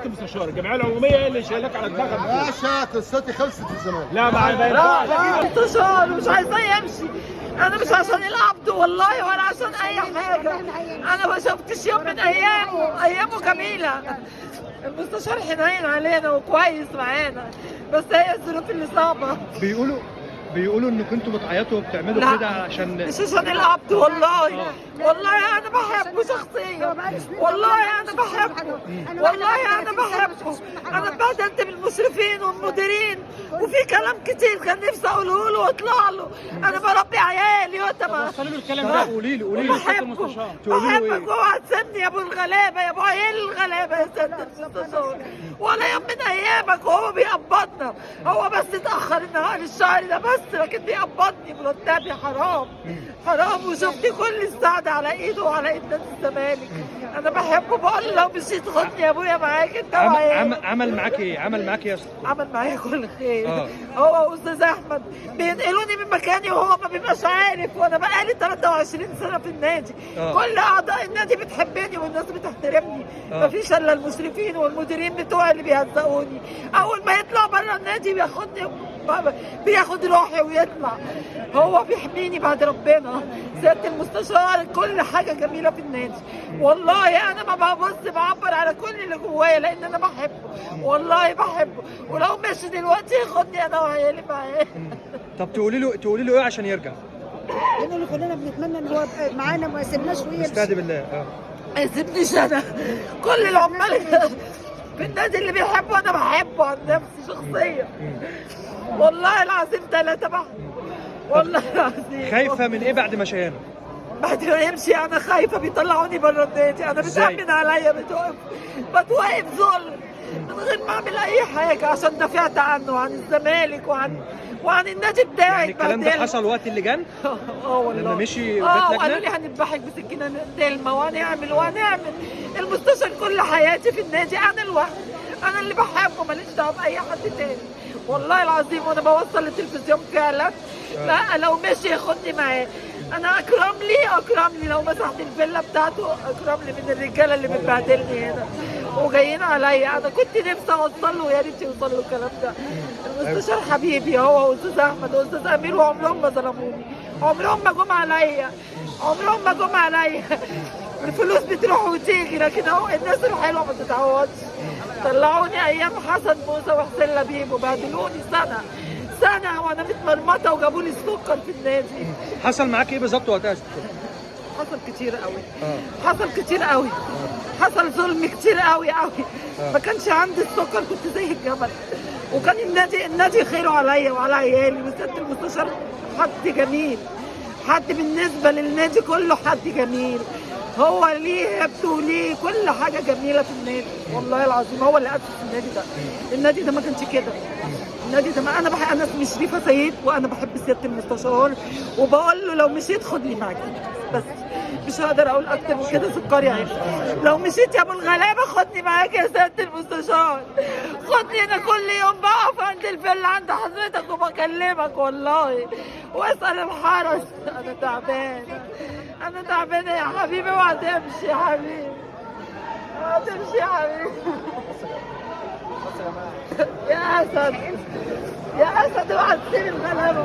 سياده المستشار، الجمعيه العموميه هي اللي شايلاك على دماغها. باشا قصتي خلصت في الزمان. لا ما ينفعش. المستشار مش عايزاه يمشي. انا مش عشان القبض والله ولا عشان اي حاجه. انا ما شفتش يوم من ايامه جميله. المستشار حنين علينا وكويس معانا، بس هي الظروف اللي صعبه. بيقولوا انكم انتوا بتعيطوا وبتعملوا كده عشان مش عشان القبض والله. والله انا بحبه شخصيا، والله انا بحبه، والله انا بحبه. انا اتبهدلت بالمشرفين والمديرين وفي كلام كتير كان نفسي اقوله له واطلع له. انا بربي عيالي وتما. وصلوا له الكلام ده. قولي له سياده المستشار. بحبك اوعى تسيبني يا ابو الغلابه، يا ابو عيال الغلابه يا سياده المستشار. ولا يوم من ايامك وهو بيقبضنا، هو بس اتاخر النهار الشهر ده بس، لكن بيقبضني مرتبي. حرام حرام. وشفتي كل السعد على ايده وعلى ايد نادي الزمالك. انا بحبه، بقول له لو مشيت خدني يا ابويا معاك انت وعيالك. عمل معاك ايه؟ عمل معاك يا اسطى؟ عمل معايا كل خير. هو واستاذ احمد بينقلوني من مكاني وهو ما بيبقاش عارف، وانا بقالي 23 سنه في النادي. كل اعضاء النادي بتحبني والناس بتحترمني. مفيش الا المشرفين والمديرين بتوعي اللي بيهزقوني. اول ما يطلع بره النادي بياخد روحي ويطلع. هو بيحميني بعد ربنا. سياده المستشار كل حاجه جميله في النادي. والله انا ما ببص، بعبر على كل اللي جوايا لان انا بحبه، والله بحبه. ولو ماشي دلوقتي ياخدني انا وعيالي معاه. طب تقولي له ايه عشان يرجع؟ لان اللي كلنا بنتمنى ان هو يبقى معانا وما يسيبناش ويمشي. استهدي بالله. ما يسيبنيش انا. كل العمال في النادي اللي بيحبه انا بحبه عن نفسي شخصيا. والله العظيم 3 بحبه. والله العظيم. خايفه من ايه بعد ما شيانه؟ بعد ما يمشي انا خايفه بيطلعوني بره النادي. انا بتأمن عليا، بتوقف ظلم من غير ما اعمل اي حاجه عشان دافعت عنه، عن الزمالك وعن النادي بتاعي. يعني الكلام ده حصل وقت اللجان؟ والله لما مشي وقالوا لي هنذبحك بسكينه دلمه وهنعمل. المستشار كل حياتي في النادي انا لوحدي. انا اللي بحبه، ماليش دعوه باي حد تاني والله العظيم. وانا بوصل التلفزيون فعلا. لا لو مشي ياخدني معاه. انا اكرم لي لو مسحت الفيلا بتاعته، اكرم لي من الرجاله اللي بتبهدلني هنا وجايين عليا. انا كنت نفسي اوصل له، ويا ريت يوصل له الكلام ده. المستشار حبيبي هو واستاذ احمد واستاذ امير، وعمرهم ما ظلموني، عمرهم ما جم عليا. الفلوس بتروح وتيجي، لكن اهو الناس الحلوه ما تتعوضش. طلعوني ايام حسن موسى وحسين لبيب وبهدلوني سنه وانا متمرمطه، وجابوا لي السكر في النادي. حصل معاك ايه بالظبط وقتها؟ حصل كتير قوي. حصل ظلم كتير قوي. ما كانش عندي السكر كنت زي الجبل. وكان النادي خيره عليا وعلى عيالي. وسياده المستشار حد جميل، حد بالنسبه للنادي كله حد جميل. هو ليه هبته وليه كل حاجه جميله في النادي. والله العظيم هو اللي اسس النادي ده ما كانش كده. النادي ده ما انا اسمي شريفه سيد، وانا بحب سياده المستشار، وبقول له لو مشيت خدني معاك بس. مش هقدر اقول اكتر من كده. سكري عيب. لو مشيت يا ابو الغلابه خدني معاك يا سياده المستشار. خدني. انا كل يوم بقف عند الفيلا عند حضرتك وبكلمك والله، واسال الحرس. انا تعبانه يا حبيبي. اوعى تمشي يا حبيبي، اوعى تمشي يا حبيبي. يا اسد اوعى تسيب الغلابه.